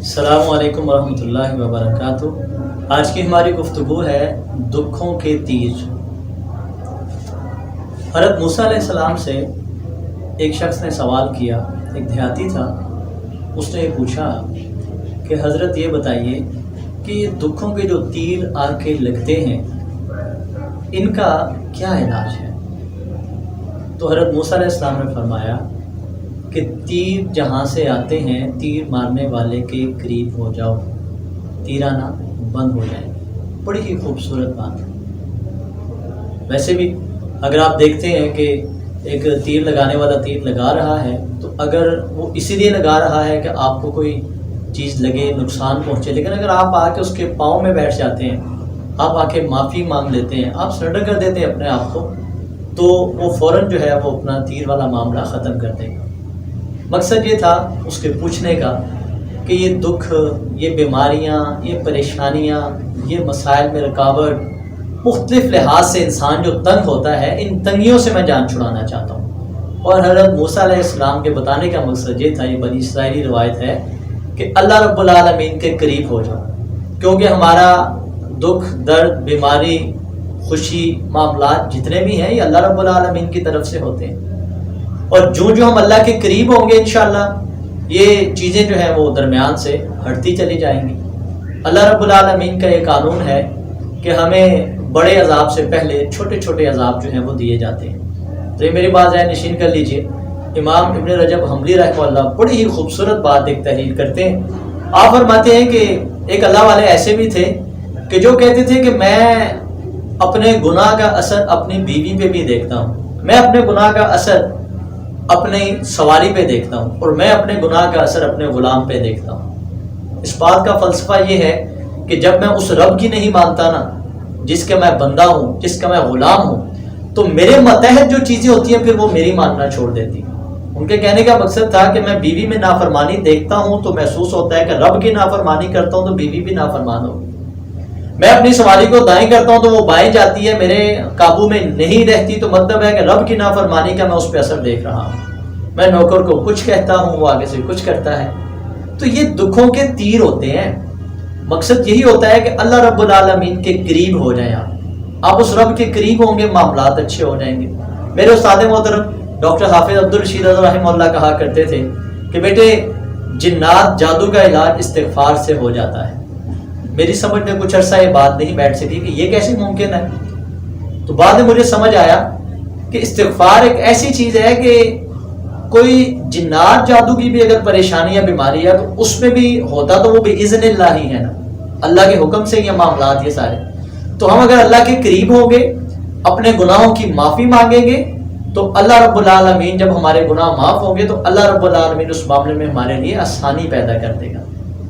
السلام علیکم ورحمۃ اللہ وبرکاتہ۔ آج کی ہماری گفتگو ہے دکھوں کے تیر۔ حضرت موسیٰ علیہ السلام سے ایک شخص نے سوال کیا، ایک دیہاتی تھا، اس نے یہ پوچھا کہ حضرت یہ بتائیے کہ یہ دکھوں کے جو تیر آ کے لگتے ہیں ان کا کیا علاج ہے؟ تو حضرت موسیٰ علیہ السلام نے فرمایا کہ تیر جہاں سے آتے ہیں تیر مارنے والے کے قریب ہو جاؤ، تیر آنا بند ہو جائے۔ بڑی ہی خوبصورت بات ہے۔ ویسے بھی اگر آپ دیکھتے ہیں کہ ایک تیر لگانے والا تیر لگا رہا ہے تو اگر وہ اسی لیے لگا رہا ہے کہ آپ کو کوئی چیز لگے، نقصان پہنچے، لیکن اگر آپ آ کے اس کے پاؤں میں بیٹھ جاتے ہیں، آپ آ کے معافی مانگ لیتے ہیں، آپ سرنڈر کر دیتے ہیں اپنے آپ کو، تو وہ فوراً جو ہے وہ اپنا تیر والا معاملہ ختم کر دے گا۔ مقصد یہ تھا اس کے پوچھنے کا کہ یہ دکھ، یہ بیماریاں، یہ پریشانیاں، یہ مسائل میں رکاوٹ، مختلف لحاظ سے انسان جو تنگ ہوتا ہے، ان تنگیوں سے میں جان چھڑانا چاہتا ہوں۔ اور حضرت موسیٰ علیہ السلام کے بتانے کا مقصد یہ تھا، یہ بنی اسرائیلی روایت ہے کہ اللہ رب العالمین کے قریب ہو جاؤ، کیونکہ ہمارا دکھ، درد، بیماری، خوشی، معاملات جتنے بھی ہیں یہ اللہ رب العالمین کی طرف سے ہوتے ہیں، اور جو ہم اللہ کے قریب ہوں گے انشاءاللہ یہ چیزیں جو ہیں وہ درمیان سے ہٹتی چلی جائیں گی۔ اللہ رب العالمین کا یہ قانون ہے کہ ہمیں بڑے عذاب سے پہلے چھوٹے چھوٹے عذاب جو ہیں وہ دیے جاتے ہیں۔ تو یہ میری بات ذہن نشین کر لیجئے، امام ابن رجب حنبلی رحمہ اللہ بڑی ہی خوبصورت بات ایک تحریر کرتے ہیں۔ آپ فرماتے ہیں کہ ایک اللہ والے ایسے بھی تھے کہ جو کہتے تھے کہ میں اپنے گناہ کا اثر اپنی بیوی پہ بھی دیکھتا ہوں، میں اپنے گناہ کا اثر اپنی سواری پہ دیکھتا ہوں، اور میں اپنے گناہ کا اثر اپنے غلام پہ دیکھتا ہوں۔ اس بات کا فلسفہ یہ ہے کہ جب میں اس رب کی نہیں مانتا نا، جس کا میں بندہ ہوں، جس کا میں غلام ہوں، تو میرے متحد جو چیزیں ہوتی ہیں پھر وہ میری ماننا چھوڑ دیتی ہیں۔ ان کے کہنے کا مقصد تھا کہ میں بیوی میں نافرمانی دیکھتا ہوں تو محسوس ہوتا ہے کہ رب کی نافرمانی کرتا ہوں تو بیوی بھی نافرمان ہوگی۔ میں اپنی سواری کو دائیں کرتا ہوں تو وہ بائیں جاتی ہے، میرے قابو میں نہیں رہتی، تو مطلب ہے کہ رب کی نافرمانی کا میں اس پہ اثر دیکھ رہا ہوں۔ میں نوکر کو کچھ کہتا ہوں، وہ آگے سے کچھ کرتا ہے۔ تو یہ دکھوں کے تیر ہوتے ہیں۔ مقصد یہی ہوتا ہے کہ اللہ رب العالمین کے قریب ہو جائیں۔ آپ اس رب کے قریب ہوں گے، معاملات اچھے ہو جائیں گے۔ میرے استاد محترم ڈاکٹر حافظ عبدالرشید رحمہ اللہ کہا کرتے تھے کہ بیٹے جنات جادو کا علاج استغفار سے ہو جاتا ہے۔ میری سمجھ میں کچھ عرصہ یہ بات نہیں بیٹھ سکی کہ یہ کیسے ممکن ہے۔ تو بعد میں مجھے سمجھ آیا کہ استغفار ایک ایسی چیز ہے کہ کوئی جنات جادو کی بھی اگر پریشانی یا بیماری ہے تو اس میں بھی ہوتا تو وہ بِإِذْنِ اللہ ہی ہے نا، اللہ کے حکم سے یہ معاملات یہ سارے۔ تو ہم اگر اللہ کے قریب ہوں گے، اپنے گناہوں کی معافی مانگیں گے، تو اللہ رب العالمین جب ہمارے گناہ معاف ہوں گے تو اللہ رب العالمین اس معاملے میں ہمارے لیے آسانی پیدا کر دے گا۔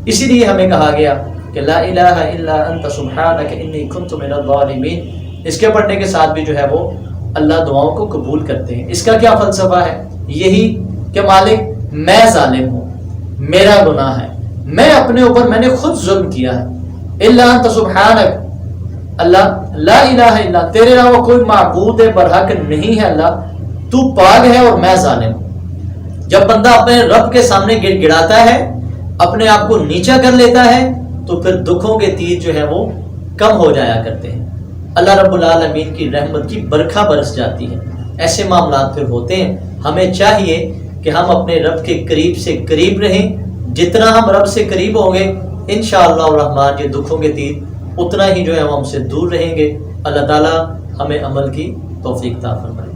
اسی لیے ہمیں کہا گیا کہ لا الہ الا انت سبحانک انی کنت من الظالمین۔ اس کے پڑھنے کے ساتھ بھی جو ہے وہ اللہ دعاؤں کو قبول کرتے ہیں۔ اس کا کیا فلسفہ ہے؟ یہی کہ مالک میں ظالم ہوں، میرا گناہ ہے، میں اپنے اوپر میں نے خود ظلم کیا ہے۔ الا انت سبحانک، اللہ لا الہ الا، تیرے علاوہ کوئی معبود برحق نہیں ہے، اللہ تو پاک ہے اور میں ظالم ہوں۔ جب بندہ اپنے رب کے سامنے گڑ گڑاتا ہے، اپنے آپ کو نیچا کر لیتا ہے، تو پھر دکھوں کے تیر جو ہے وہ کم ہو جایا کرتے ہیں، اللہ رب العالمین کی رحمت کی برکھا برس جاتی ہے۔ ایسے معاملات پھر ہوتے ہیں۔ ہمیں چاہیے کہ ہم اپنے رب کے قریب سے قریب رہیں۔ جتنا ہم رب سے قریب ہوں گے انشاءاللہ الرحمن یہ دکھوں کے تیر اتنا ہی جو ہے وہ ہم سے دور رہیں گے۔ اللہ تعالی ہمیں عمل کی توفیق عطا فرمائے۔